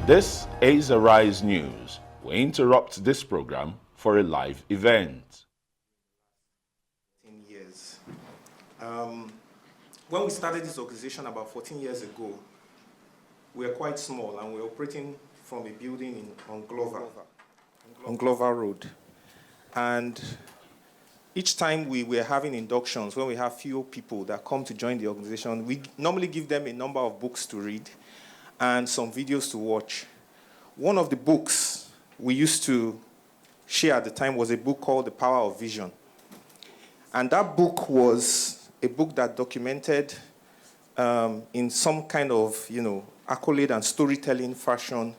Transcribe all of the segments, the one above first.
This is Heirs News. We interrupt this program for a live event. 10 years. When we started this organization about 14 years ago, we were quite small and we were operating from a building on Glover Road. And each time we were having inductions, when we have few people that come to join the organization, we normally give them a number of books to read and some videos to watch. One of the books we used to share at the time was a book called The Power of Vision. And that book was a book that documented in some kind of, accolade and storytelling fashion,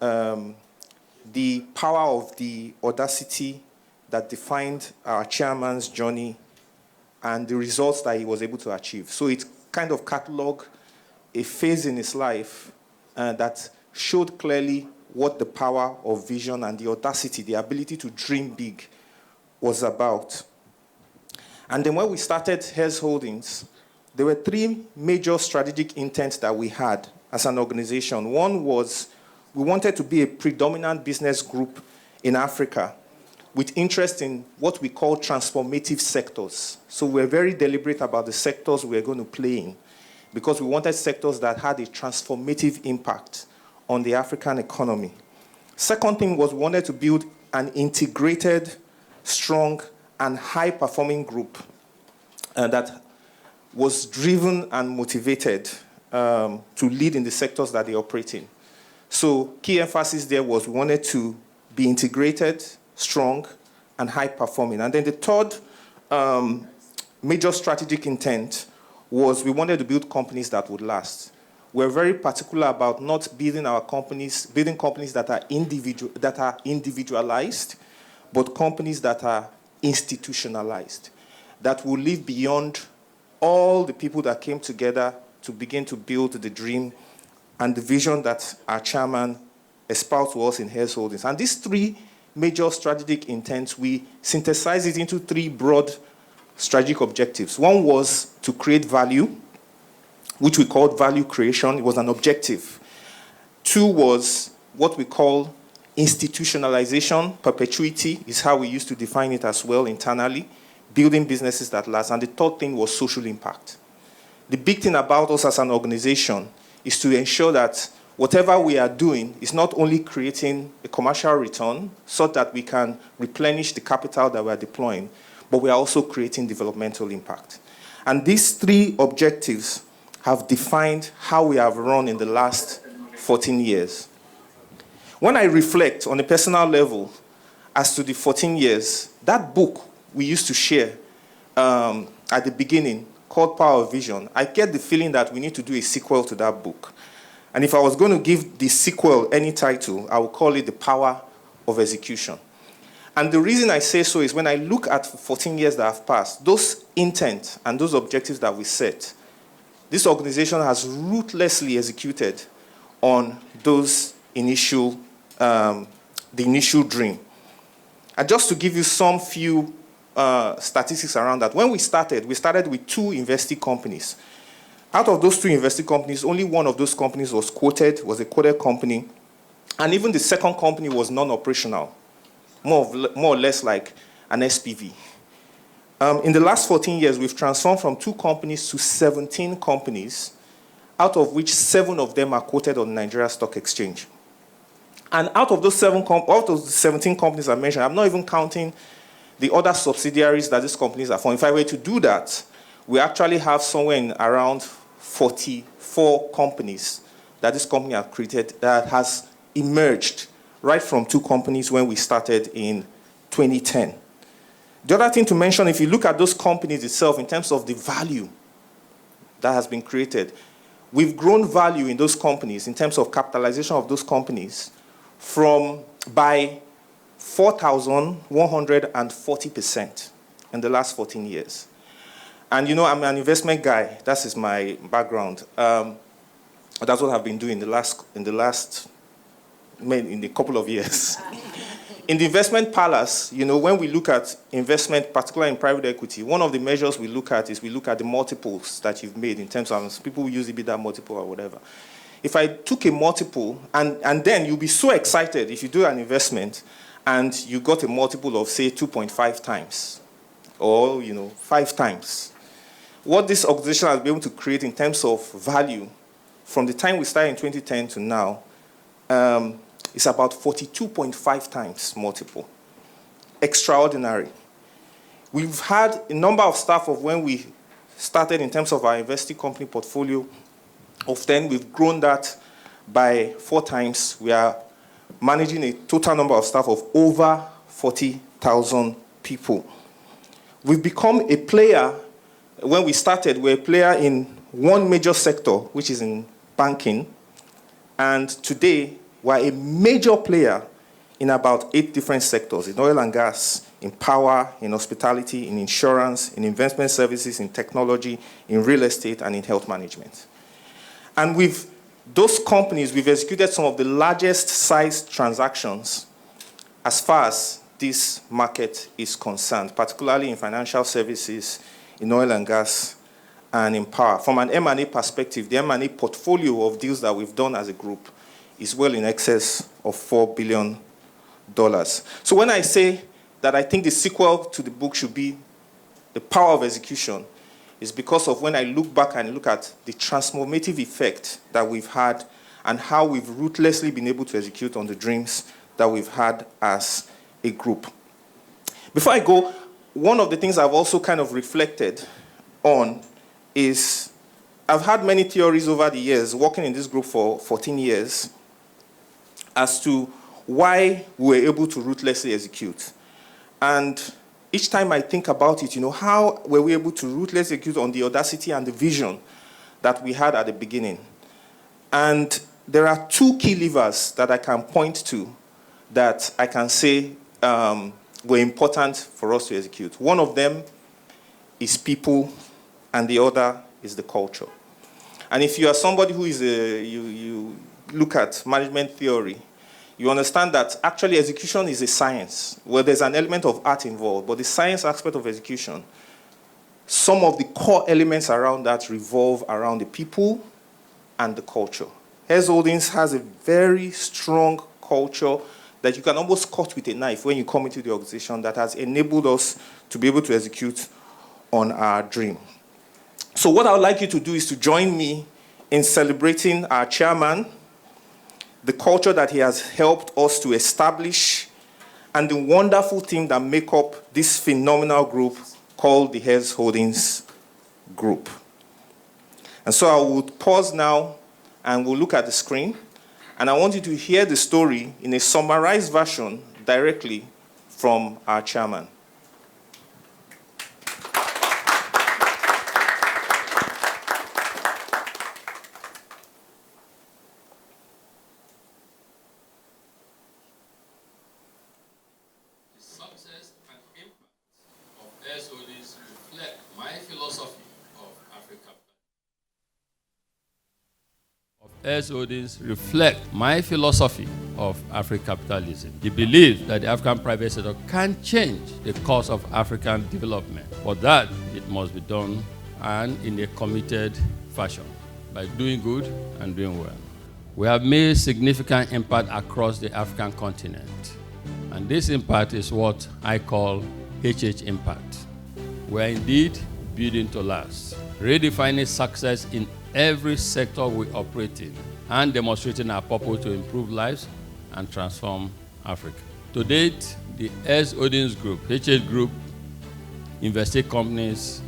the power of the audacity that defined our chairman's journey and the results that he was able to achieve. So it kind of cataloged a phase in his life that showed clearly what the power of vision and the audacity, the ability to dream big, was about. And then when we started Heirs Holdings, there were three major strategic intents that we had as an organization. One was we wanted to be a predominant business group in Africa with interest in what we call transformative sectors. So we're very deliberate about the sectors we're going to play in because we wanted sectors that had a transformative impact on the African economy. Second thing was we wanted to build an integrated, strong, and high-performing group that was driven and motivated to lead in the sectors that they operate in. So key emphasis there was we wanted to be integrated, strong, and high-performing. And then the third major strategic intent was we wanted to build companies that would last. We're very particular about not building companies that are individualized, but companies that are institutionalized, that will live beyond all the people that came together to begin to build the dream and the vision that our chairman espoused to us in Heirs Holdings. And these three major strategic intents, we synthesized it into three broad strategic objectives. One was to create value, which we called value creation. It was an objective. Two was what we call institutionalization. Perpetuity is how we used to define it as well internally, building businesses that last. And the third thing was social impact. The big thing about us as an organization is to ensure that whatever we are doing is not only creating a commercial return so that we can replenish the capital that we are deploying, but we are also creating developmental impact. And these three objectives have defined how we have run in the last 14 years. When I reflect on a personal level as to the 14 years, that book we used to share at the beginning called Power of Vision, I get the feeling that we need to do a sequel to that book. And if I was going to give the sequel any title, I would call it The Power of Execution. And the reason I say so is when I look at 14 years that have passed, those intent and those objectives that we set, this organization has ruthlessly executed on those initial, the initial dream. And just to give you some few statistics around that, when we started with 2 investee companies. Out of those 2 investee companies, only one of those companies was a quoted company. And even the second company was non-operational, more or less like an SPV. In the last 14 years, we've transformed from 2 companies to 17 companies, out of which 7 of them are quoted on Nigeria Stock Exchange. And out of those 17 companies I mentioned, I'm not even counting the other subsidiaries that these companies are from. If I were to do that, we actually have somewhere in around 44 companies that this company has created that has emerged right from 2 companies when we started in 2010. The other thing to mention, if you look at those companies itself in terms of the value that has been created, we've grown value in those companies in terms of capitalization of those companies by 4,140% in the last 14 years. And I'm an investment guy. That is my background. That's what I've been doing in a couple of years. In the investment palace, when we look at investment, particularly in private equity, one of the measures we look at is we look at the multiples that you've made in terms of people who use EBITDA multiple or whatever. if I took a multiple, and then you'll be so excited if you do an investment and you got a multiple of, say, 2.5 times or, 5 times. What this organization has been able to create in terms of value from the time we started in 2010 to now is about 42.5 times multiple. Extraordinary. We've had a number of staff of when we started in terms of our investing company portfolio of 10, we've grown that by 4 times. We are managing a total number of staff of over 40,000 people. We've become a player. When we started, we're a player in one major sector, which is in banking. And today, we're a major player in about 8 different sectors, in oil and gas, in power, in hospitality, in insurance, in investment services, in technology, in real estate, and in health management. And with those companies, we've executed some of the largest size transactions as far as this market is concerned, particularly in financial services, in oil and gas, and in power. From an M&A perspective, the M&A portfolio of deals that we've done as a group is well in excess of $4 billion. So when I say that I think the sequel to the book should be The Power of Execution, is because of when I look back and look at the transformative effect that we've had and how we've ruthlessly been able to execute on the dreams that we've had as a group. Before I go, one of the things I've also kind of reflected on is I've had many theories over the years, working in this group for 14 years, as to why we were able to ruthlessly execute. And each time I think about it, how were we able to ruthlessly execute on the audacity and the vision that we had at the beginning? And there are 2 key levers that I can point to that I can say were important for us to execute. One of them is people, and the other is the culture. And if you are somebody who is you look at management theory, you understand that actually execution is a science, where there's an element of art involved, but the science aspect of execution, some of the core elements around that revolve around the people and the culture. Heirs Holdings has a very strong culture that you can almost cut with a knife when you come into the organization that has enabled us to be able to execute on our dream. So what I would like you to do is to join me in celebrating our chairman, the culture that he has helped us to establish, and the wonderful team that make up this phenomenal group called the Heirs Holdings Group. And so I will pause now and we'll look at the screen. And I want you to hear the story in a summarized version directly from our chairman. Heirs Holdings reflect my philosophy of African capitalism. The belief that the African private sector can change the course of African development. For that, it must be done and in a committed fashion by doing good and doing well. We have made significant impact across the African continent. And this impact is what I call HH impact. We are indeed building to last, redefining success in every sector we operate in, and demonstrating our purpose to improve lives and transform Africa. To date, the Heirs Holdings Group, HH Group, invested companies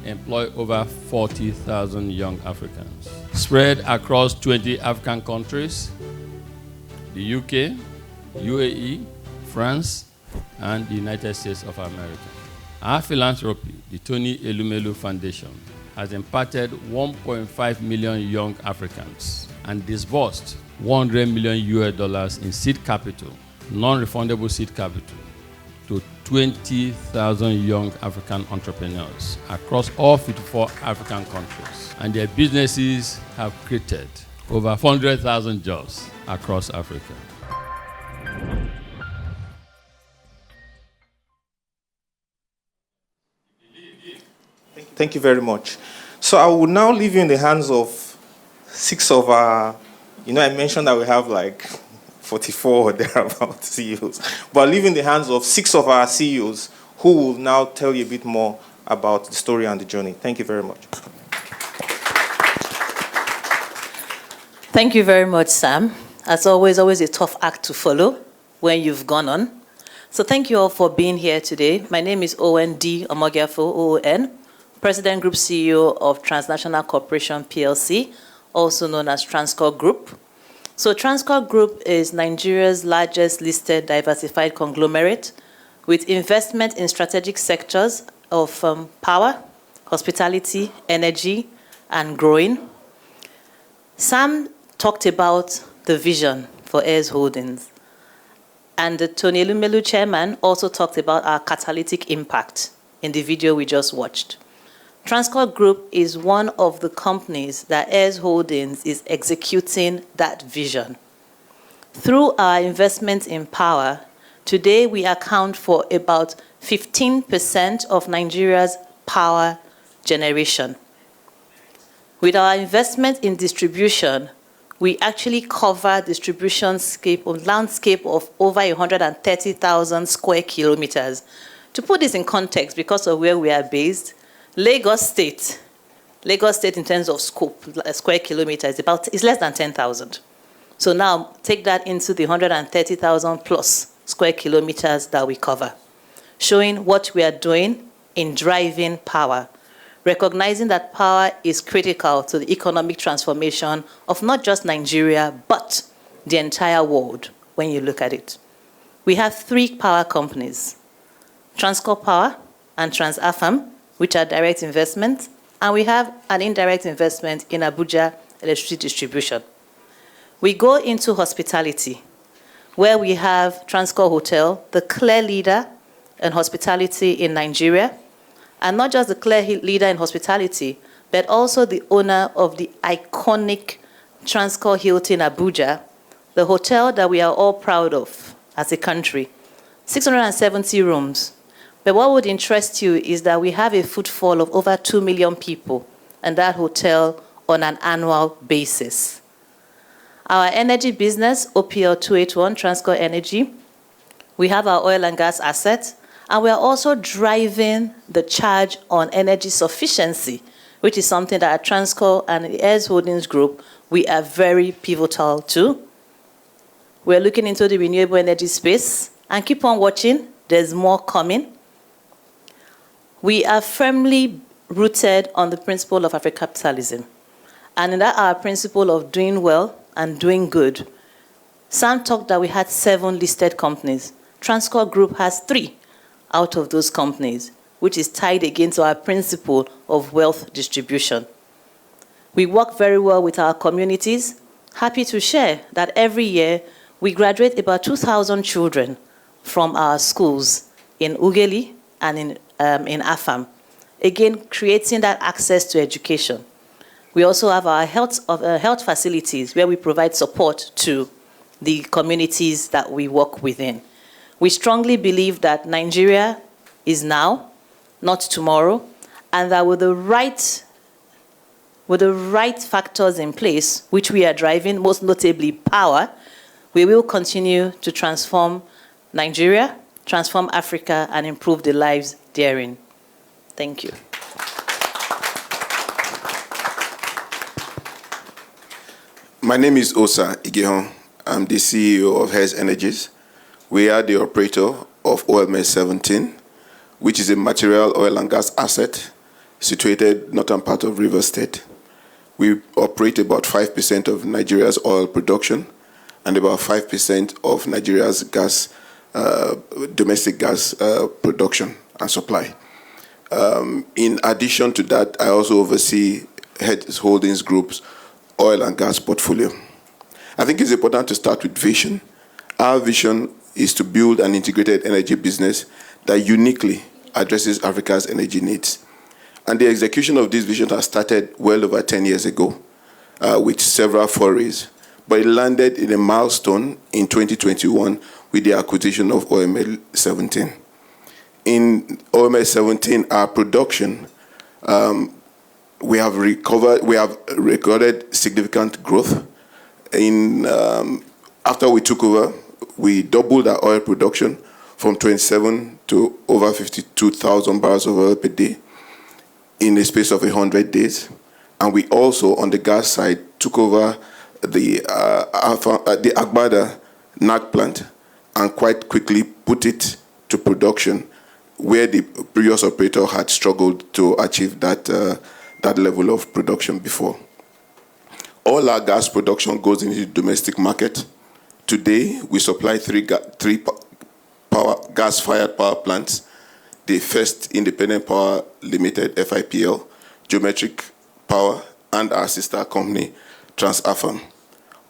employ over 40,000 young Africans, spread across 20 African countries, the UK, UAE, France, and the United States of America. Our philanthropy, the Tony Elumelu Foundation, has impacted 1.5 million young Africans and disbursed $100 million in seed capital, non-refundable seed capital, to 20,000 young African entrepreneurs across all 54 African countries. And their businesses have created over 400,000 jobs across Africa. Thank you very much. So I will now leave you in the hands of 6 of our, I mentioned that we have like 44 or thereabout CEOs, but leave in the hands of 6 of our CEOs who will now tell you a bit more about the story and the journey. Thank you very much. Thank you very much, Sam. As always a tough act to follow when you've gone on. So thank you all for being here today. My name is Owen D. Omogiafo, OON, President Group CEO of Transnational Corporation PLC, also known as Transcorp Group. So Transcorp Group is Nigeria's largest listed diversified conglomerate with investment in strategic sectors of power, hospitality, energy, and growing. Sam talked about the vision for Heirs Holdings. And Tony Elumelu, chairman, also talked about our catalytic impact in the video we just watched. Transcorp Group is one of the companies that Heirs Holdings is executing that vision. Through our investment in power, today we account for about 15% of Nigeria's power generation. With our investment in distribution, we actually cover distribution landscape of over 130,000 square kilometers. To put this in context, because of where we are based, Lagos State in terms of scope, square kilometers, is less than 10,000. So now take that into the 130,000 plus square kilometers that we cover, showing what we are doing in driving power, recognizing that power is critical to the economic transformation of not just Nigeria, but the entire world when you look at it. We have 3 power companies, Transcorp Power and TransAfam, which are direct investments, and we have an indirect investment in Abuja Electricity Distribution. We go into hospitality, where we have Transcorp Hotel, the clear leader in hospitality in Nigeria, and not just the clear leader in hospitality, but also the owner of the iconic Transcorp Hilton Abuja, the hotel that we are all proud of as a country. 670 rooms. But what would interest you is that we have a footfall of over 2 million people in that hotel on an annual basis. Our energy business, OPL 281, Transcorp Energy, we have our oil and gas assets, and we are also driving the charge on energy sufficiency, which is something that at Transcorp and the Heirs Holdings Group, we are very pivotal to. We're looking into the renewable energy space, and keep on watching, there's more coming. We are firmly rooted on the principle of Afrocapitalism, and in that our principle of doing well and doing good. Sam talked that we had 7 listed companies. Transcorp Group has 3 out of those companies, which is tied again to our principle of wealth distribution. We work very well with our communities. Happy to share that every year we graduate about 2,000 children from our schools in Ugeli and in Afam, again creating that access to education. We also have our health facilities where we provide support to the communities that we work within. We strongly believe that Nigeria is now, not tomorrow, and that with the right factors in place, which we are driving, most notably power, we will continue to transform Nigeria, transform Africa, and improve the lives therein. Thank you. My name is Osa Igehon. I'm the CEO of Heirs Energies. We are the operator of OMS 17, which is a material oil and gas asset situated northern part of Rivers State. We operate about 5% of Nigeria's oil production and about 5% of Nigeria's gas, domestic gas production and supply. In addition to that, I also oversee Heirs Holdings Group's oil and gas portfolio. I think it's important to start with vision. Our vision is to build an integrated energy business that uniquely addresses Africa's energy needs. And the execution of this vision has started well over 10 years ago with several forays, but it landed in a milestone in 2021 with the acquisition of OML 17. In OML 17, our production we have recorded significant growth. After we took over, we doubled our oil production from 27 to over 52,000 barrels of oil per day in the space of 100 days. And we also, on the gas side, took over the Agbada NAC plant and quite quickly put it to production, where the previous operator had struggled to achieve that level of production before. All our gas production goes into the domestic market. Today, we supply three gas-fired power plants: the First Independent Power Limited, FIPL, Geometric Power, and our sister company, Transcorp.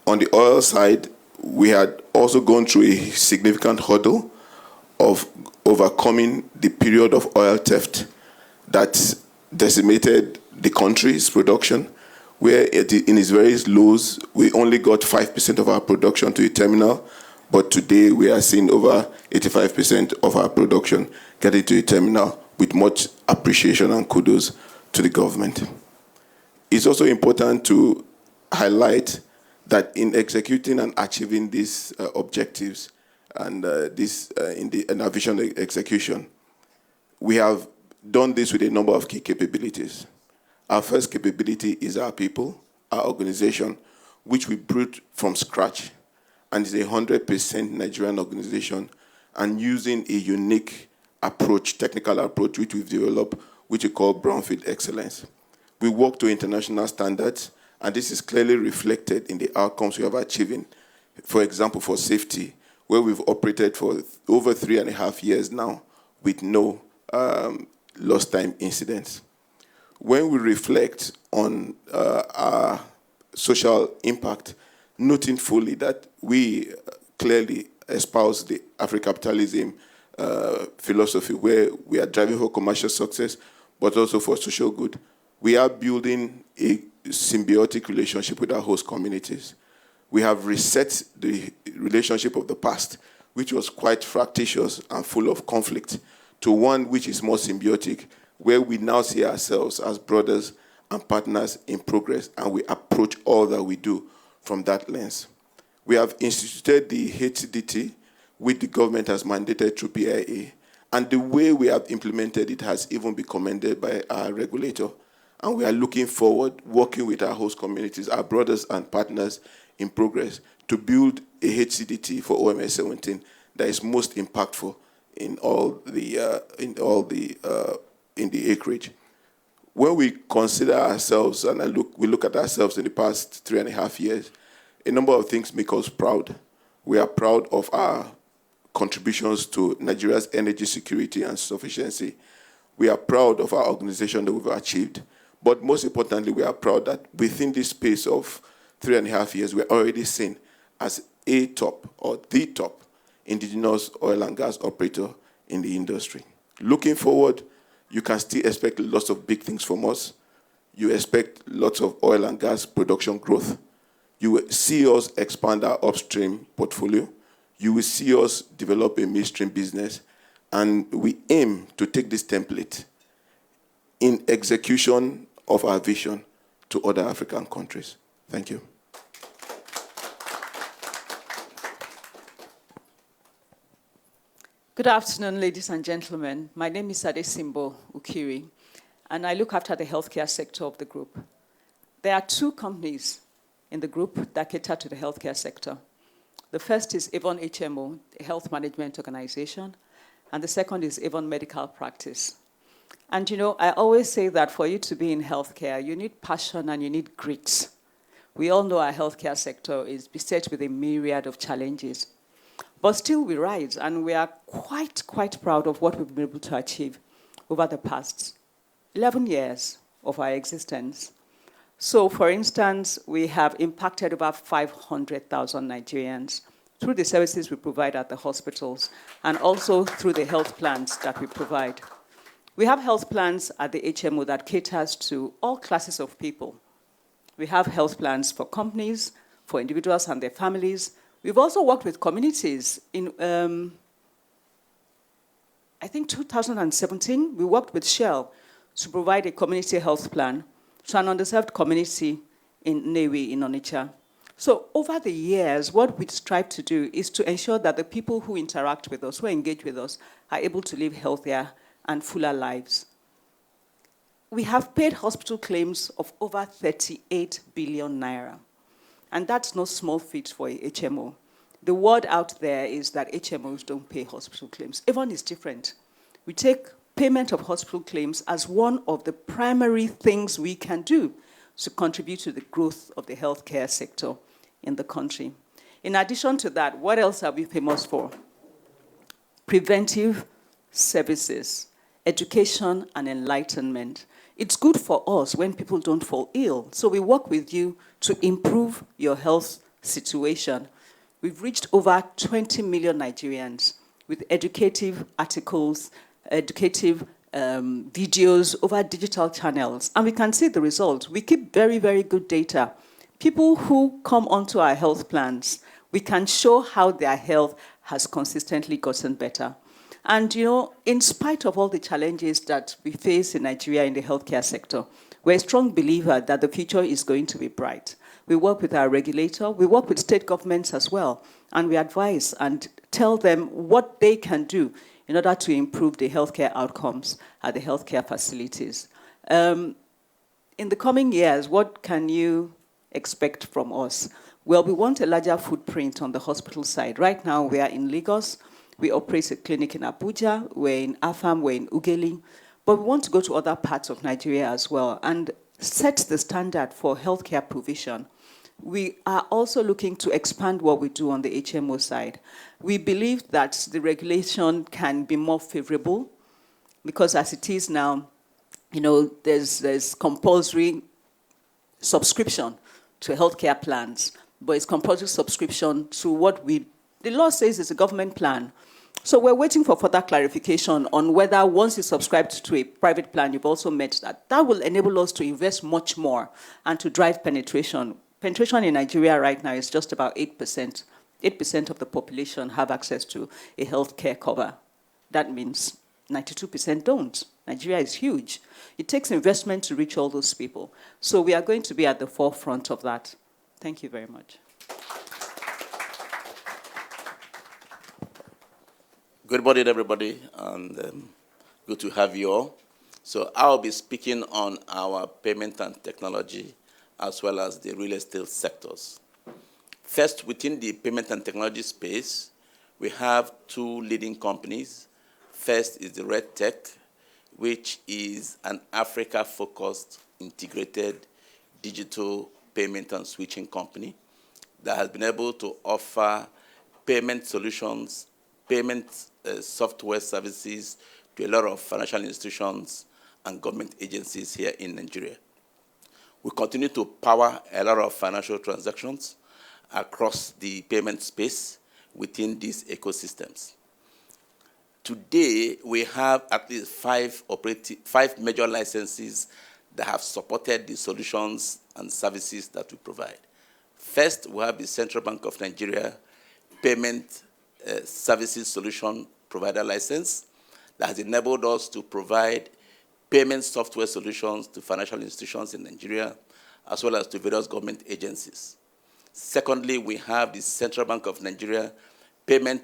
On the oil side, we had also gone through a significant hurdle of overcoming the period of oil theft that decimated the country's production, where in its various lows, we only got 5% of our production to the terminal, but today we are seeing over 85% of our production getting to the terminal, with much appreciation and kudos to the government. It's also important to highlight that in executing and achieving these objectives and in our vision execution, we have done this with a number of key capabilities. Our first capability is our people, our organization, which we built from scratch, and is a 100% Nigerian organization, and using a unique approach, technical approach, which we've developed, which we call Brownfield Excellence. We work to international standards, and this is clearly reflected in the outcomes we have achieved. For example, for safety, where we've operated for over 3.5 years now with no lost time incidents. When we reflect on our social impact, noting fully that we clearly espouse the Afro-capitalism philosophy, where we are driving for commercial success, but also for social good. We are building a symbiotic relationship with our host communities. We have reset the relationship of the past, which was quite fractious and full of conflict, to one which is more symbiotic, where we now see ourselves as brothers and partners in progress, and we approach all that we do from that lens. We have instituted the HCDT, which the government has mandated through PIA, and the way we have implemented it has even been commended by our regulator. And we are looking forward, working with our host communities, our brothers and partners in progress, to build a HCDT for OMS 17 that is most impactful in the acreage. When we consider ourselves, and we look at ourselves in the past 3.5 years, a number of things make us proud. We are proud of our contributions to Nigeria's energy security and sufficiency. We are proud of our organization that we've achieved. But most importantly, we are proud that within this space of 3.5 years, we're already seen as a top or the top indigenous oil and gas operator in the industry. Looking forward, you can still expect lots of big things from us. You expect lots of oil and gas production growth. You will see us expand our upstream portfolio. You will see us develop a midstream business. And we aim to take this template in execution of our vision to other African countries. Thank you. Good afternoon, ladies and gentlemen. My name is Adesimbo Ukiri, and I look after the healthcare sector of the group. There are two companies in the group that cater to the healthcare sector. The first is Avon HMO, a health management organization, and the second is Avon Medical Practice. And you know, I always say that for you to be in healthcare, you need passion and you need grit. We all know our healthcare sector is beset with a myriad of challenges. But still we rise, and we are quite proud of what we've been able to achieve over the past 11 years of our existence. So, for instance, we have impacted over 500,000 Nigerians through the services we provide at the hospitals and also through the health plans that we provide. We have health plans at the HMO that caters to all classes of people. We have health plans for companies, for individuals and their families. We've also worked with communities. In, I think 2017, we worked with Shell to provide a community health plan to an underserved community in Nnewi, in Onitsha. So over the years, what we strive to do is to ensure that the people who interact with us, who engage with us, are able to live healthier and fuller lives. We have paid hospital claims of over 38 billion naira. And that's no small feat for a HMO. The word out there is that HMOs don't pay hospital claims. Everyone is different. We take payment of hospital claims as one of the primary things we can do to contribute to the growth of the healthcare sector in the country. In addition to that, what else are we famous for? Preventive services, education and enlightenment. It's good for us when people don't fall ill. So we work with you to improve your health situation. We've reached over 20 million Nigerians with educative articles, educative videos over digital channels. And we can see the results. We keep very, very good data. People who come onto our health plans, we can show how their health has consistently gotten better. And, you know, in spite of all the challenges that we face in Nigeria in the healthcare sector, we're a strong believer that the future is going to be bright. We work with our regulator, we work with state governments as well, and we advise and tell them what they can do in order to improve the healthcare outcomes at the healthcare facilities. In the coming years, what can you expect from us? Well, we want a larger footprint on the hospital side. Right now, we are in Lagos. We operate a clinic in Abuja, we're in Afam, we're in Ugeli, but we want to go to other parts of Nigeria as well and set the standard for healthcare provision. We are also looking to expand what we do on the HMO side. We believe that the regulation can be more favorable because as it is now, you know, there's compulsory subscription to healthcare plans, but it's compulsory subscription to what the law says is a government plan. So we're waiting for further clarification on whether once you subscribe to a private plan, you've also met that. That will enable us to invest much more and to drive penetration. Penetration in Nigeria right now is just about 8%. 8% of the population have access to a healthcare cover. That means 92% don't. Nigeria is huge. It takes investment to reach all those people. So we are going to be at the forefront of that. Thank you very much. Good morning, everybody, and good to have you all. So I'll be speaking on our payment and technology as well as the real estate sectors. First, within the payment and technology space, we have two leading companies. First is the Red Tech, which is an Africa-focused integrated digital payment and switching company that has been able to offer payment solutions, payment software services to a lot of financial institutions and government agencies here in Nigeria. We continue to power a lot of financial transactions across the payment space within these ecosystems. Today, we have at least five major licenses that have supported the solutions and services that we provide. First, we have the Central Bank of Nigeria Payment Services Solution Provider License that has enabled us to provide payment software solutions to financial institutions in Nigeria, as well as to various government agencies. Secondly, we have the Central Bank of Nigeria Payment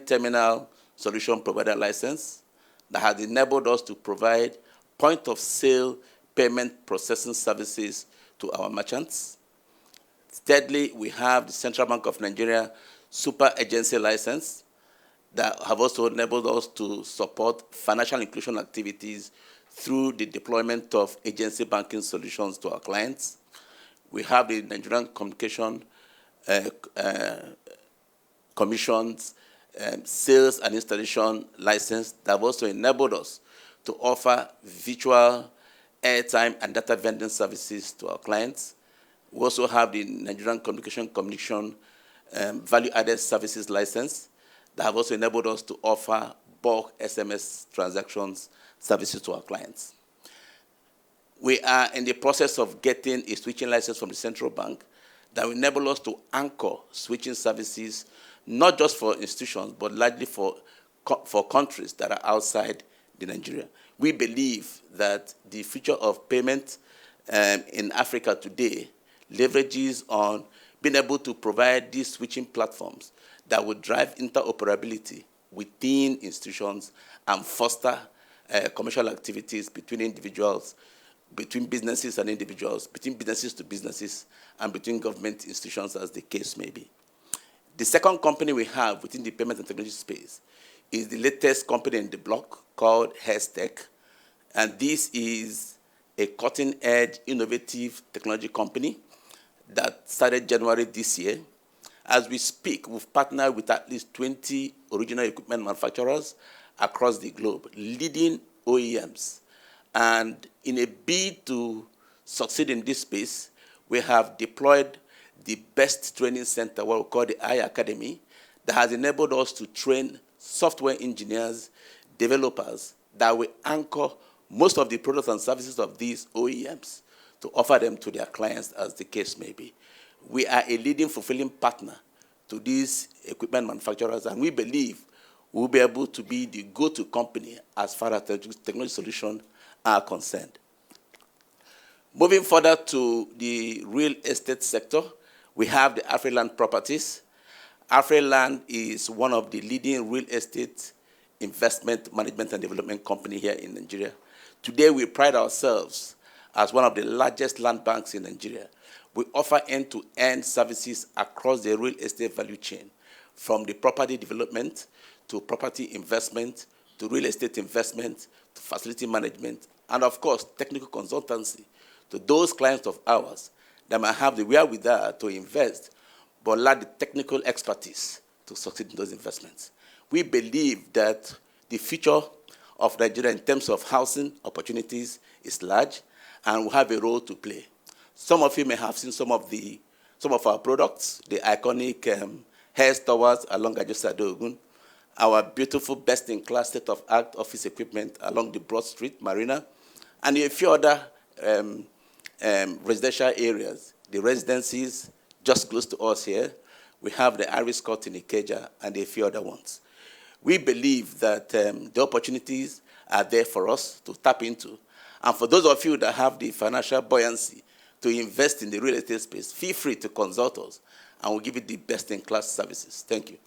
Terminal Solution Provider License that has enabled us to provide point-of-sale payment processing services to our merchants. Thirdly, we have the Central Bank of Nigeria Super Agency License that have also enabled us to support financial inclusion activities through the deployment of agency banking solutions to our clients. We have the Nigerian Communication Commission's Sales and Installation License that have also enabled us to offer virtual airtime and data vending services to our clients. We also have the Nigerian Communication Commission Value-Added Services License that have also enabled us to offer bulk SMS transactions services to our clients. We are in the process of getting a switching license from the central bank that will enable us to anchor switching services, not just for institutions, but largely for countries that are outside the Nigeria. We believe that the future of payment in Africa today leverages on being able to provide these switching platforms that would drive interoperability within institutions and foster commercial activities between individuals, between businesses and individuals, between businesses to businesses, and between government institutions, as the case may be. The second company we have within the payment and technology space is the latest company in the block called Heirs Tech, and this is a cutting-edge, innovative technology company that started January this year. As we speak, we've partnered with at least 20 original equipment manufacturers across the globe, leading OEMs. And in a bid to succeed in this space, we have deployed the best training center, what we call the I Academy, that has enabled us to train software engineers, developers, that will anchor most of the products and services of these OEMs to offer them to their clients, as the case may be. We are a leading fulfilling partner to these equipment manufacturers, and we believe we'll be able to be the go-to company as far as technology solutions are concerned. Moving further to the real estate sector, we have the AfriLand Properties. AfriLand is one of the leading real estate investment management and development company here in Nigeria. Today, we pride ourselves as one of the largest land banks in Nigeria. We offer end-to-end services across the real estate value chain, from the property development to property investment to real estate investment to facility management, and of course, technical consultancy to those clients of ours that might have the wherewithal to invest but lack the technical expertise to succeed in those investments. We believe that the future of Nigeria in terms of housing opportunities is large, and we have a role to play. Some of you may have seen some of our products, the iconic Heirs Towers along Ajosa Adeogun, our beautiful best-in-class state-of-art office equipment along the Broad Street Marina, and a few other residential areas, the residencies just close to us here. We have the Iris Court in Ikeja and a few other ones. We believe that the opportunities are there for us to tap into. And for those of you that have the financial buoyancy to invest in the real estate space, feel free to consult us, and we'll give you the best-in-class services. Thank you.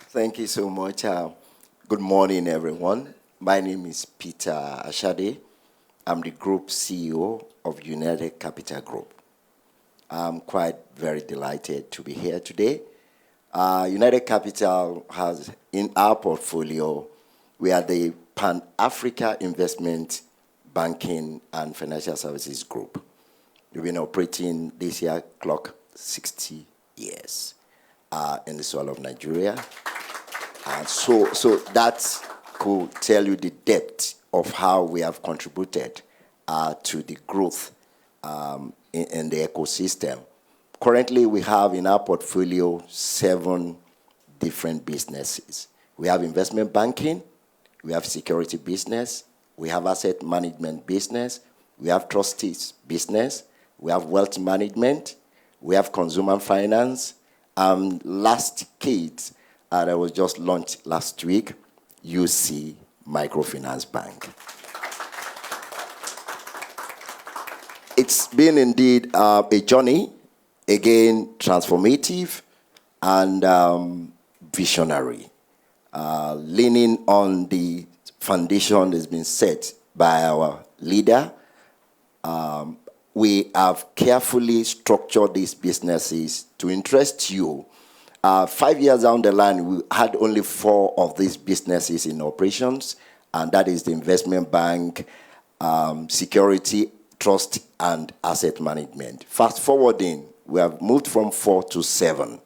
Thank you so much. Good morning, everyone. My name is Peter Ashade. I'm the Group CEO of United Capital Group. I'm quite very delighted to be here today. United Capital has, in our portfolio, we are the Pan-Africa Investment Banking and Financial Services Group. We've been operating this year, clock 60 years in the soil of Nigeria. And so that could tell you the depth of how we have contributed to the growth in the ecosystem. Currently, we have in our portfolio 7 different businesses. We have investment banking, we have security business, we have asset management business, we have trustees business, we have wealth management, we have consumer finance, last kit that was just launched last week, UC Microfinance Bank. It's been indeed a journey, again, transformative and visionary, leaning on the foundation that's been set by our leader. We have carefully structured these businesses to interest you. 5 years down the line, we had only 4 of these businesses in operations, and that is the investment bank, security, trust, and asset management. Fast forwarding, we have moved from 4 to 7.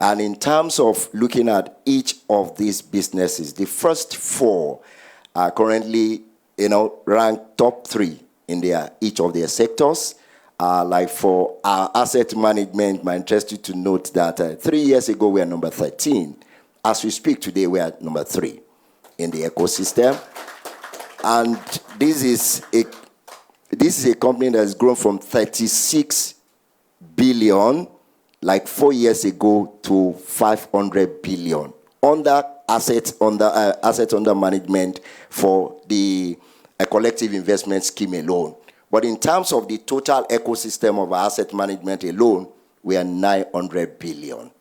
And in terms of looking at each of these businesses, the first 4 are currently, ranked top 3 in each of their sectors. Like for our asset management, I'm interested to note that 3 years ago, we were number 13. As we speak today, we are number 3 in the ecosystem. And this is a company that has grown from 36 billion, like 4 years ago, to 500 billion under assets under management for the collective investment scheme alone. But in terms of the total ecosystem of asset management alone, we are 900 billion.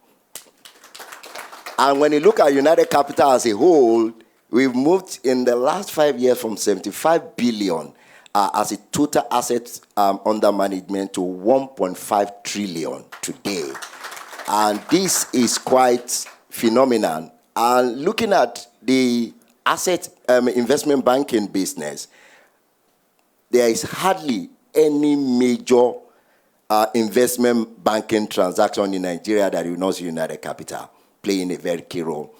And when you look at United Capital as a whole, we've moved in the last 5 years from 75 billion as a total assets under management to 1.5 trillion today. And this is quite phenomenal. And looking at the asset investment banking business, there is hardly any major investment banking transaction in Nigeria that you not see United Capital playing a very key role.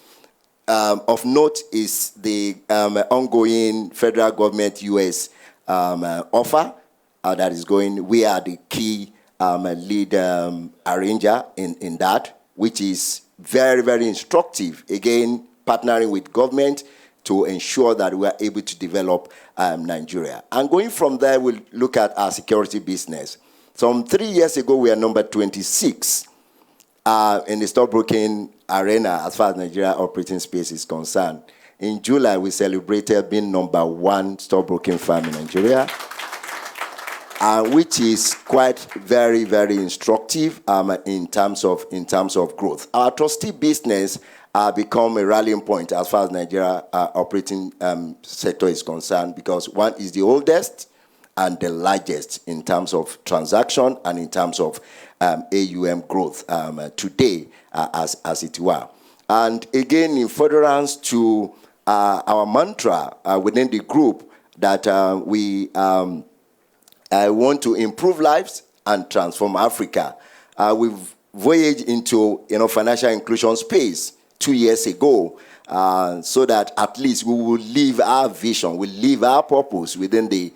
Of note is the ongoing federal government US offer that is going. We are the key lead arranger in that, which is very, very instructive. Again, partnering with government to ensure that we are able to develop Nigeria. And going from there, we'll look at our security business. Some 3 years ago, we are number 26 in the stockbroking arena as far as Nigeria operating space is concerned. In July, we celebrated being number 1 stockbroking firm in Nigeria, which is quite very, very instructive in terms of growth. Our trustee business become a rallying point as far as Nigeria operating sector is concerned, because one is the oldest and the largest in terms of transaction and in terms of AUM growth today, as it were. And again, in furtherance to our mantra within the group that we want to improve lives and transform Africa, we've voyaged into financial inclusion space 2 years ago, so that at least we will live our vision, we live our purpose within the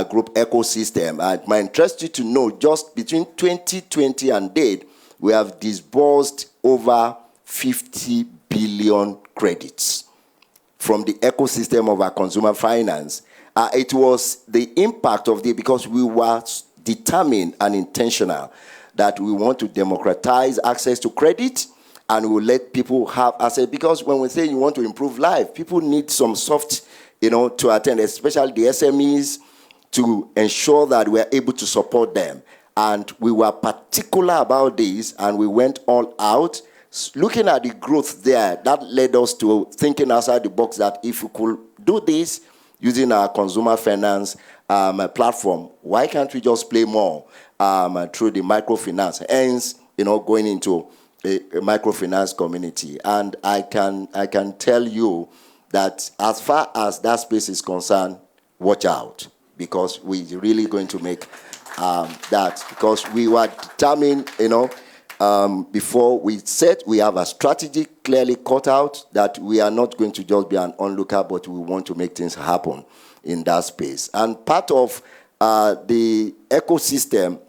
group ecosystem. It might interest you to know, just between 2020 and date, we have disbursed over 50 billion credits from the ecosystem of our consumer finance. It was the impact of because we were determined and intentional that we want to democratize access to credit, and we will let people have access, because when we say you want to improve life, people need some soft, to attend, especially the SMEs, to ensure that we are able to support them. And we were particular about this, and we went all out. Looking at the growth there, that led us to thinking outside the box that if we could do this using our consumer finance platform, why can't we just play more through the microfinance? Hence, going into a microfinance community. And I can tell you that as far as that space is concerned, watch out, because we're really going to make that, because we were determined, before we said we have a strategy clearly cut out, that we are not going to just be an onlooker, but we want to make things happen in that space. And part of the ecosystem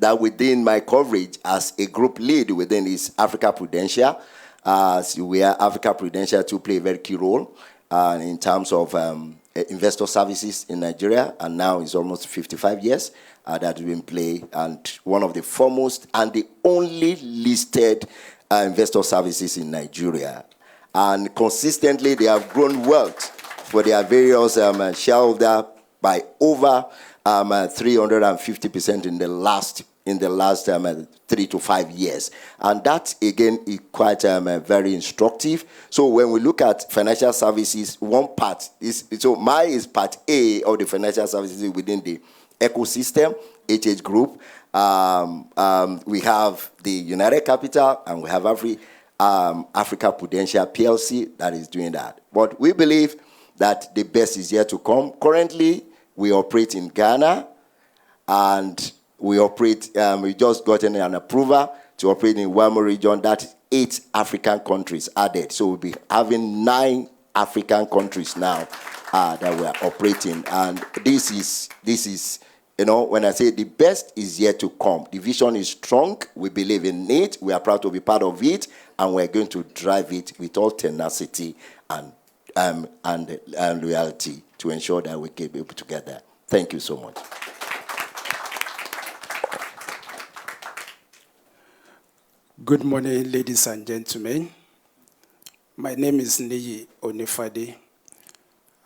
that within my coverage as a group lead within is Africa Prudential. So we are Africa Prudential to play a very key role in terms of investor services in Nigeria, and now it's almost 55 years that we've been playing, and one of the foremost and the only listed investor services in Nigeria. And consistently, they have grown wealth for their various shareholders by over 350% in the last 3 to 5 years. And that, again, is quite very instructive. So when we look at financial services, one part is, so mine is part A of the financial services within the ecosystem, HH Group. We have the United Capital, and we have Africa Prudential PLC that is doing that. But we believe that the best is yet to come. Currently, we operate in Ghana, and we just gotten an approval to operate in WAMO region. That's 8 African countries added. So we'll be having 9 African countries now that we are operating. And this is, when I say the best is yet to come, the vision is strong. We believe in it. We are proud to be part of it, and we're going to drive it with all tenacity and loyalty to ensure that we get able to get there. Thank you so much. Good morning, ladies and gentlemen. My name is Neyi Onifade.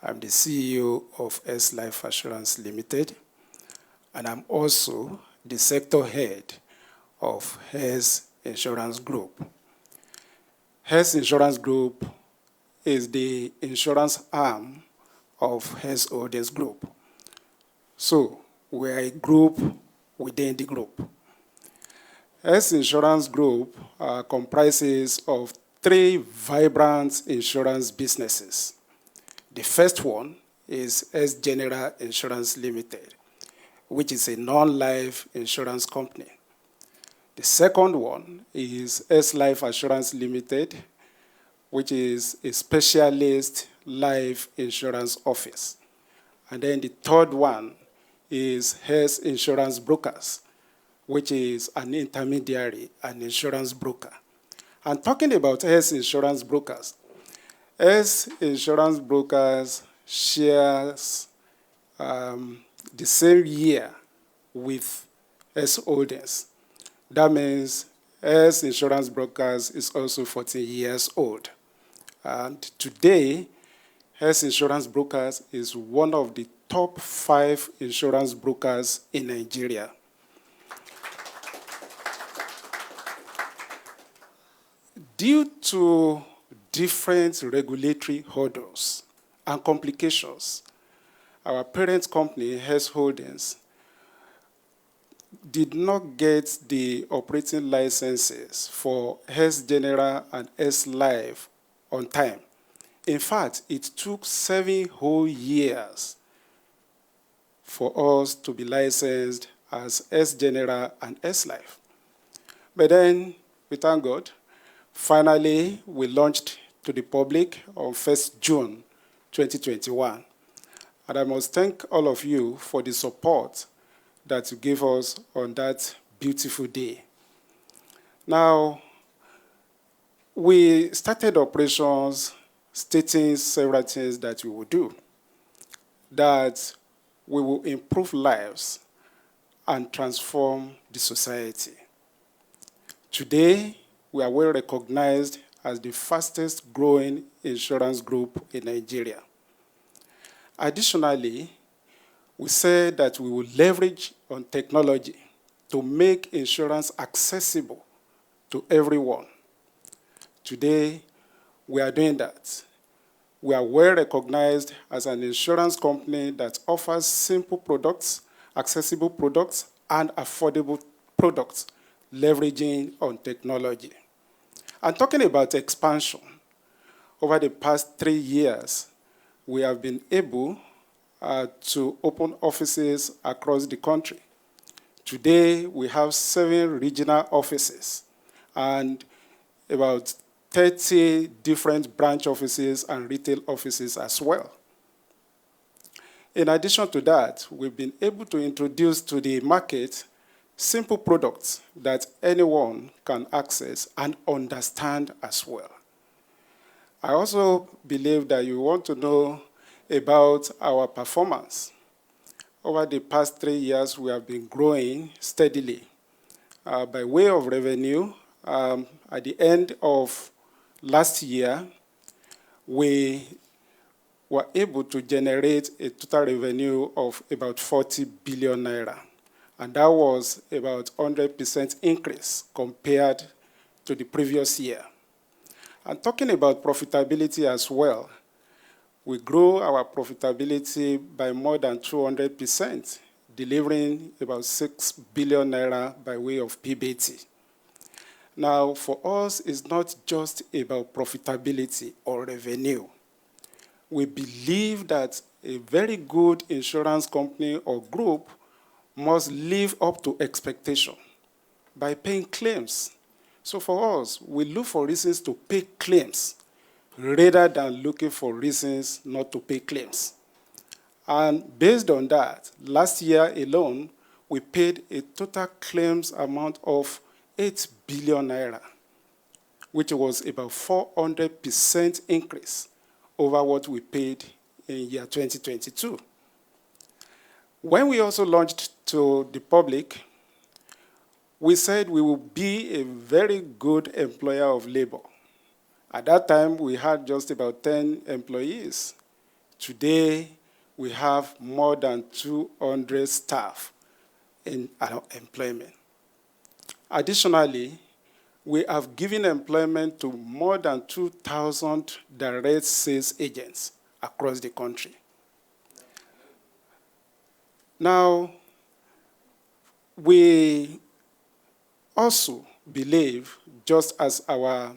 I'm the CEO of S Life Assurance Limited, and I'm also the sector head of Heirs Insurance Group. Heirs Insurance Group is the insurance arm of Heirs Holdings Group. So we are a group within the group. Heirs Insurance Group comprises of 3 vibrant insurance businesses. The first one is Heirs General Insurance Limited, which is a non-life insurance company. The second one is S Life Assurance Limited, which is a specialist life insurance office. And then the third one is Heirs Insurance Brokers, which is an intermediary, an insurance broker. And talking about Heirs Insurance Brokers, Heirs Insurance Brokers shares the same year with Heirs Holdings. That means Heirs Insurance Brokers is also 14 years old. And today, Heirs Insurance Brokers is one of the top 5 insurance brokers in Nigeria. Due to different regulatory hurdles and complications, our parent company, Heirs Holdings, did not get the operating licenses for Heirs General and Heirs Life on time. In fact, it took 7 whole years for us to be licensed as Heirs General and Heirs Life. But then, we thank God, finally, we launched to the public on 1st June 2021. And I must thank all of you for the support that you gave us on that beautiful day. Now, we started operations stating several things that we will do, that we will improve lives and transform the society. Today, we are well recognized as the fastest growing insurance group in Nigeria. Additionally, we said that we will leverage on technology to make insurance accessible to everyone. Today, we are doing that. We are well recognized as an insurance company that offers simple products, accessible products, and affordable products, leveraging on technology. And talking about expansion, over the past 3 years, we have been able to open offices across the country. Today, we have 7 regional offices and about 30 different branch offices and retail offices as well. In addition to that, we've been able to introduce to the market simple products that anyone can access and understand as well. I also believe that you want to know about our performance. Over the past 3 years, we have been growing steadily. By way of revenue, at the end of last year, we were able to generate a total revenue of about 40 billion naira. And that was about 100% increase compared to the previous year. And talking about profitability as well, we grew our profitability by more than 200%, delivering about 6 billion naira by way of PBT. Now, for us, it's not just about profitability or revenue. We believe that a very good insurance company or group must live up to expectation by paying claims. So for us, we look for reasons to pay claims rather than looking for reasons not to pay claims. And based on that, last year alone, we paid a total claims amount of 8 billion naira, which was about 400% increase over what we paid in year 2022. When we also launched to the public, we said we will be a very good employer of labor. At that time, we had just about 10 employees. Today, we have more than 200 staff in employment. Additionally, we have given employment to more than 2,000 direct sales agents across the country. Now, we also believe, just as our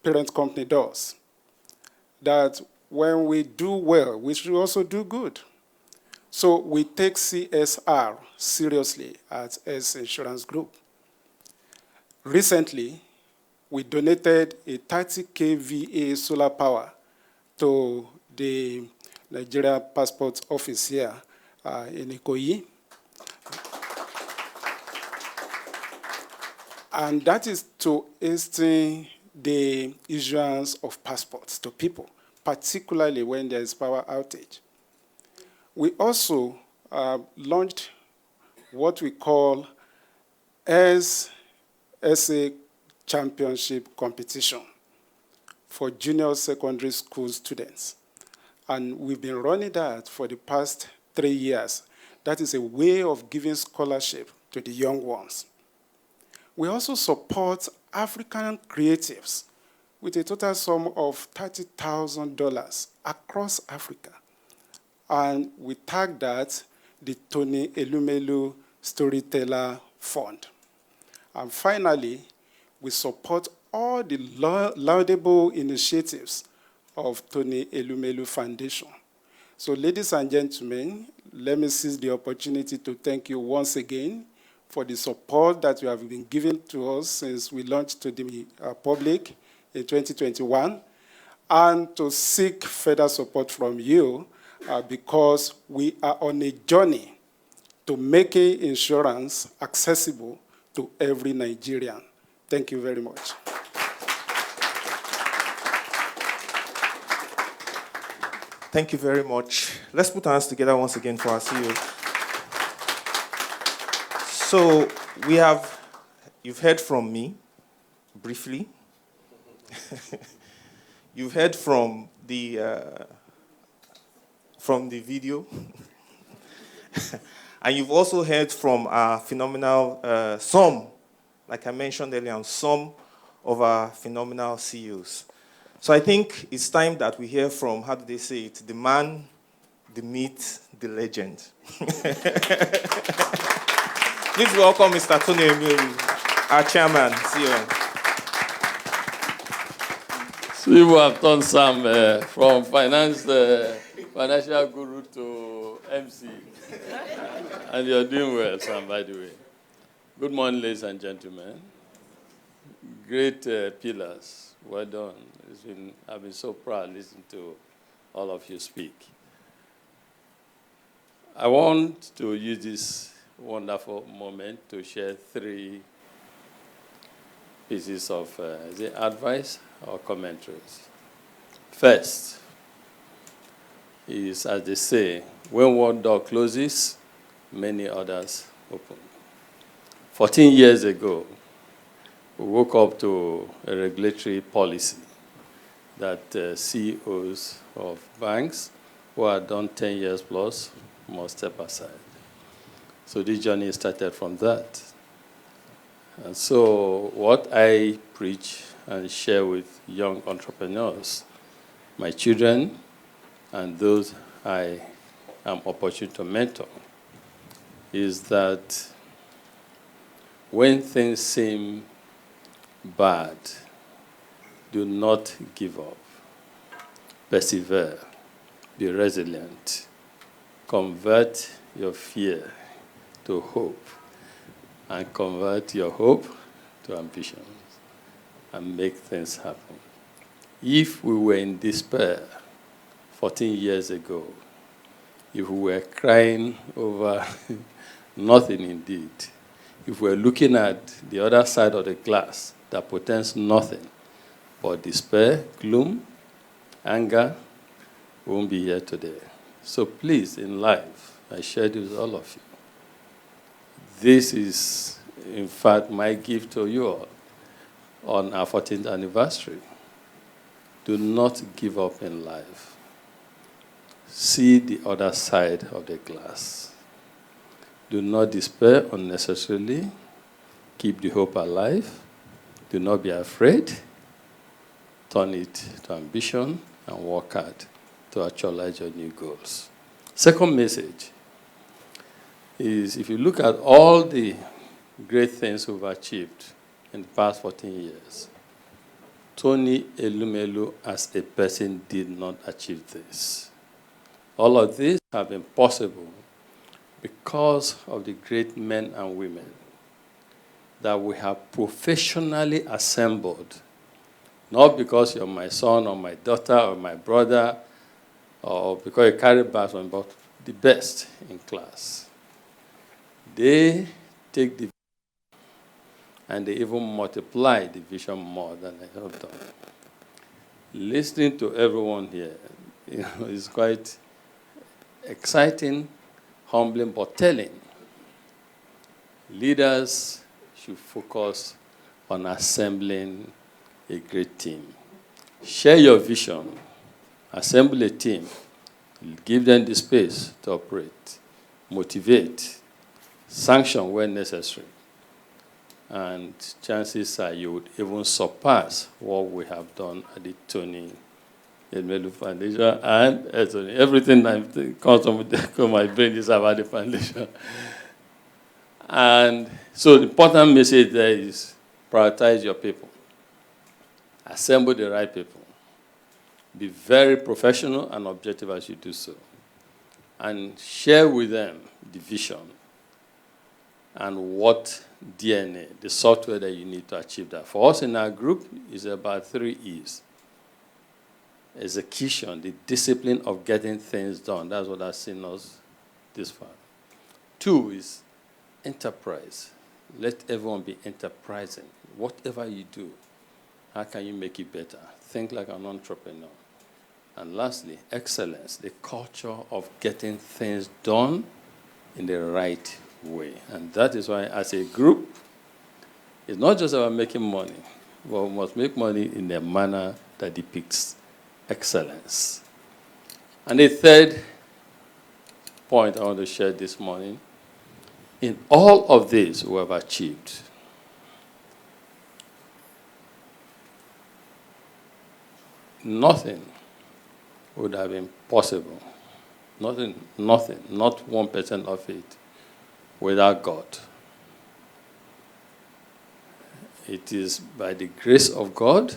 parent company does, that when we do well, we should also do good. So we take CSR seriously at Heirs Insurance Group. Recently, we donated a 30 kVA solar power to the Nigeria Passport Office here in Ikoyi. And that is to hasten the issuance of passports to people, particularly when there is power outage. We also launched what we call Heirs SA Championship Competition for junior secondary school students. And we've been running that for the past 3 years. That is a way of giving scholarship to the young ones. We also support African creatives with a total sum of $30,000 across Africa. And we tag that the Tony Elumelu Storyteller Fund. And finally, we support all the laudable initiatives of Tony Elumelu Foundation. So ladies and gentlemen, let me seize the opportunity to thank you once again for the support that you have been giving to us since we launched to the public in 2021, and to seek further support from you because we are on a journey to making insurance accessible to every Nigerian. Thank you very much. Thank you very much. Let's put our hands together once again for our CEO. So you've heard from me briefly. You've heard from the video. And you've also heard from our phenomenal, like I mentioned earlier, some of our phenomenal CEOs. So I think it's time that we hear from, how do they say it, the man, the myth, the legend. Please welcome Mr. Tony Elumelu, our chairman, CEO. So you have done some from financial guru to MC. And you're doing well, Sam, by the way. Good morning, ladies and gentlemen. Great pillars. Well done. I've been so proud listening to all of you speak. I want to use this wonderful moment to share 3 pieces of advice or commentaries. First is, as they say, when one door closes, many others open. 14 years ago, we woke up to a regulatory policy that CEOs of banks who had done 10 years plus must step aside. So this journey started from that. And so what I preach and share with young entrepreneurs, my children, and those I am opportune to mentor, is that when things seem bad, do not give up. Persevere. Be resilient. Convert your fear to hope, and convert your hope to ambitions, and make things happen. If we were in despair 14 years ago, if we were crying over nothing indeed, if we were looking at the other side of the glass that portends nothing but despair, gloom, anger, we won't be here today. So please, in life, I share this with all of you. This is, in fact, my gift to you all on our 14th anniversary. Do not give up in life. See the other side of the glass. Do not despair unnecessarily. Keep the hope alive. Do not be afraid. Turn it to ambition and work hard to actualize your new goals. Second message is, if you look at all the great things we've achieved in the past 14 years, Tony Elumelu as a person did not achieve this. All of this have been possible because of the great men and women that we have professionally assembled, not because you're my son or my daughter or my brother or because you carry bags on, but the best in class. They take the and they even multiply the vision more than I have done. Listening to everyone here, is quite exciting, humbling, but telling. Leaders should focus on assembling a great team. Share your vision, assemble a team, give them the space to operate, motivate, sanction when necessary. And chances are you would even surpass what we have done at the Tony Elumelu Foundation. And everything that comes to my brain is about the foundation. And so the important message there is prioritize your people. Assemble the right people. Be very professional and objective as you do so. And share with them the vision and what DNA, the software that you need to achieve that. For us in our group, it's about 3 E's. Execution, the discipline of getting things done. That's what has seen us this far. 2 is enterprise. Let everyone be enterprising. Whatever you do, how can you make it better? Think like an entrepreneur. And lastly, excellence, the culture of getting things done in the right way. And that is why, as a group, it's not just about making money, but we must make money in a manner that depicts excellence. And the third point I want to share this morning, in all of this we have achieved, nothing would have been possible. Nothing, not 1% of it, without God. It is by the grace of God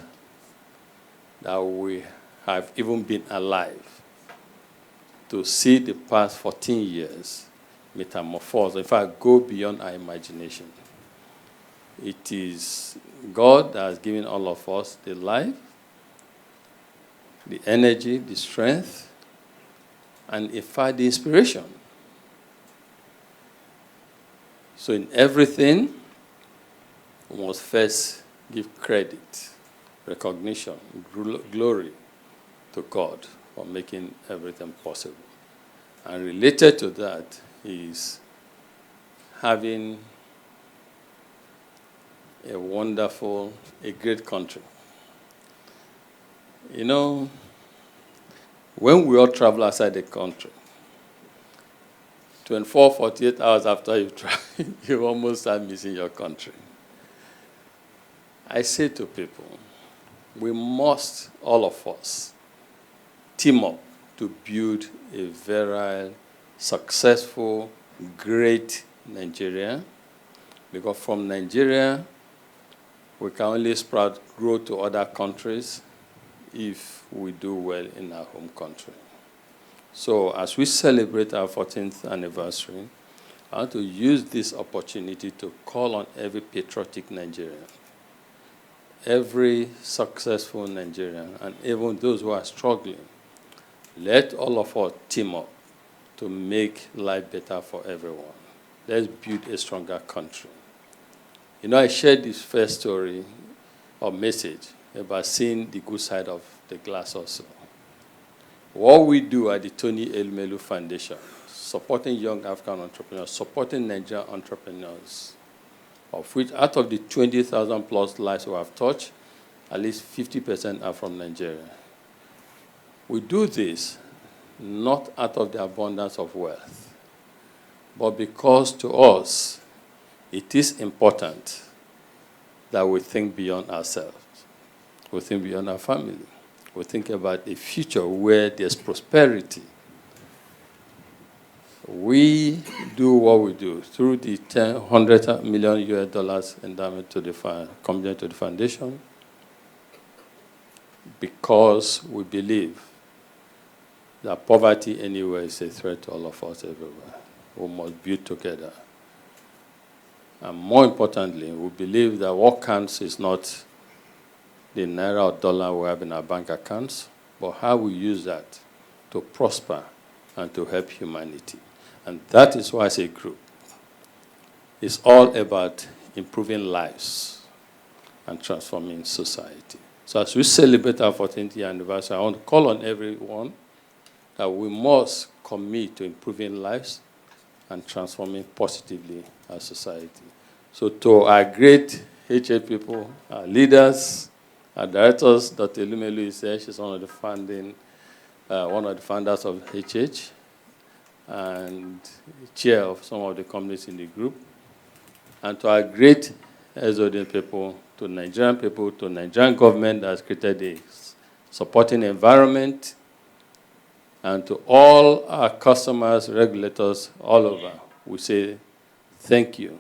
that we have even been alive to see the past 14 years metamorphose. In fact, go beyond our imagination. It is God that has given all of us the life, the energy, the strength, and in fact, the inspiration. So in everything, we must first give credit, recognition, glory to God for making everything possible. And related to that is having a wonderful, a great country. You know, when we all travel outside the country, 24, 48 hours after you travel, you almost start missing your country. I say to people, we must, all of us, team up to build a very successful, great Nigeria, because from Nigeria, we can only grow to other countries if we do well in our home country. So as we celebrate our 14th anniversary, I want to use this opportunity to call on every patriotic Nigerian, every successful Nigerian, and even those who are struggling. Let all of us team up to make life better for everyone. Let's build a stronger country. You know, I shared this first story or message about seeing the good side of the glass also. What we do at the Tony Elumelu Foundation, supporting young African entrepreneurs, supporting Nigerian entrepreneurs, of which out of the 20,000 plus lives we have touched, at least 50% are from Nigeria. We do this not out of the abundance of wealth, but because to us it is important that we think beyond ourselves. We think beyond our family. We think about a future where there's prosperity. We do what we do through the $100 million endowment to the commitment to the foundation, because we believe that poverty anywhere is a threat to all of us everywhere. We must build together. And more importantly, we believe that what counts is not the naira or dollar we have in our bank accounts, but how we use that to prosper and to help humanity. And that is why, as a group, it's all about improving lives and transforming society. So as we celebrate our 14th year anniversary, I want to call on everyone that we must commit to improving lives and transforming positively our society. So to our great HA people, our leaders, our directors, Dr. Lumelu is here. She's one of the founders of HH and chair of some of the companies in the group. And to our great Heirs people, to Nigerian people, to Nigerian government that has created a supporting environment, and to all our customers, regulators all over, we say thank you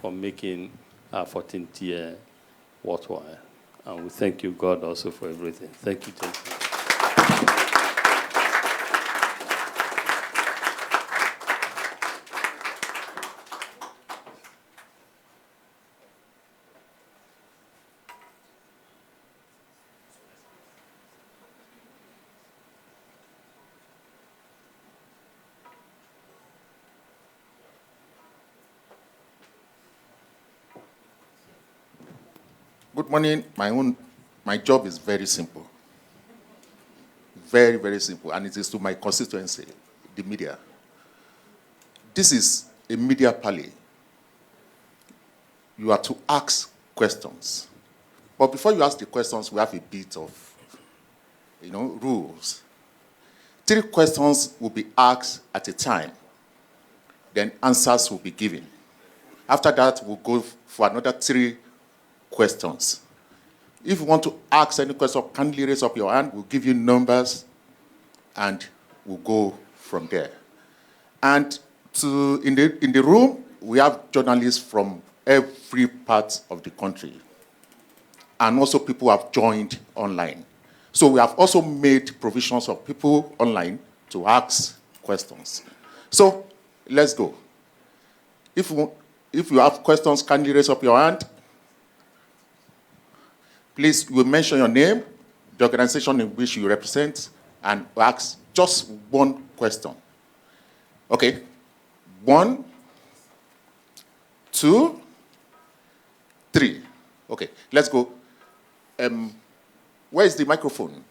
for making our 14th year worthwhile. And we thank you, God, also for everything. Thank you, thank you. Good morning. My job is very simple. Very, very simple. And it is to my constituency, the media. This is a media parley. You are to ask questions. But before you ask the questions, we have a bit of, rules. 3 questions will be asked at a time. Then answers will be given. After that, we'll go for another 3 questions. If you want to ask any question, kindly raise up your hand. We'll give you numbers, and we'll go from there. And in the room, we have journalists from every part of the country, and also people who have joined online. So we have also made provisions of people online to ask questions. So let's go. If you have questions, kindly raise up your hand. Please, you will mention your name, the organization in which you represent, and ask just one question. Okay. 1, 2, 3. Okay, let's go. Where is the microphone?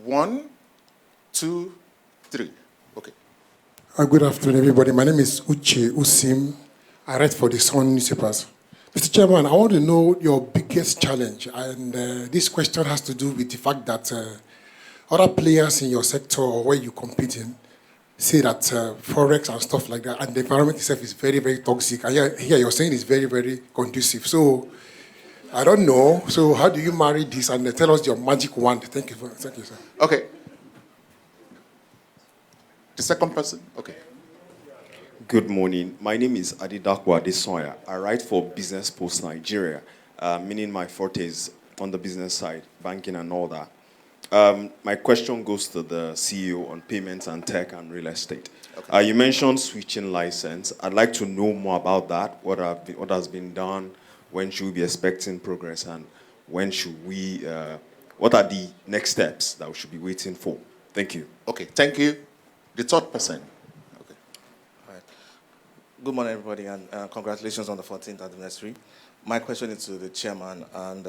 One, 2, 3. Okay. Good afternoon, everybody. My name is Uche Usim. I write for the Sun newspapers. Mr. Chairman, I want to know your biggest challenge. And this question has to do with the fact that other players in your sector or where you compete in say that Forex and stuff like that, and the environment itself is very, very toxic. And here you're saying it's very, very conducive. So I don't know. So how do you marry this? And tell us your magic wand. Thank you, sir. Okay. The second person? Okay. Good morning. My name is Adidakwa Adesoya. I write for Business Post Nigeria, meaning my forte is on the business side, banking and all that. My question goes to the CEO on payments and tech and real estate. Okay. You mentioned switching license. I'd like to know more about that, what has been done, when should we be expecting progress, and when should we, what are the next steps that we should be waiting for? Thank you. Okay, thank you. The third person. Okay. All right. Good morning, everybody, and congratulations on the 14th anniversary. My question is to the chairman, and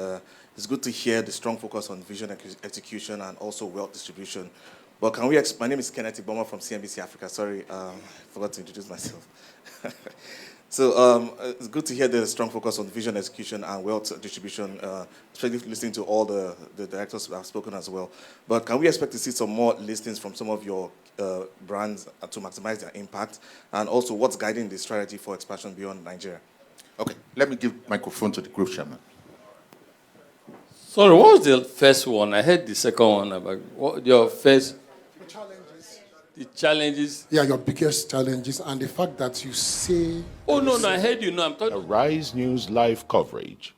it's good to hear the strong focus on vision execution and also wealth distribution. But can we, my name is Kenneth Iboma from CNBC Africa. Sorry, forgot to introduce myself. So it's good to hear the strong focus on vision execution and wealth distribution, especially listening to all the directors who have spoken as well. But can we expect to see some more listings from some of your brands to maximize their impact? And also, what's guiding the strategy for expansion beyond Nigeria? Okay, let me give microphone to the group chairman. Sorry, what was the first one? I heard the second one about what your first. The challenges. Yeah, your biggest challenges and the fact that you say. Oh, no, I heard you. No, I'm talking. Rise News live coverage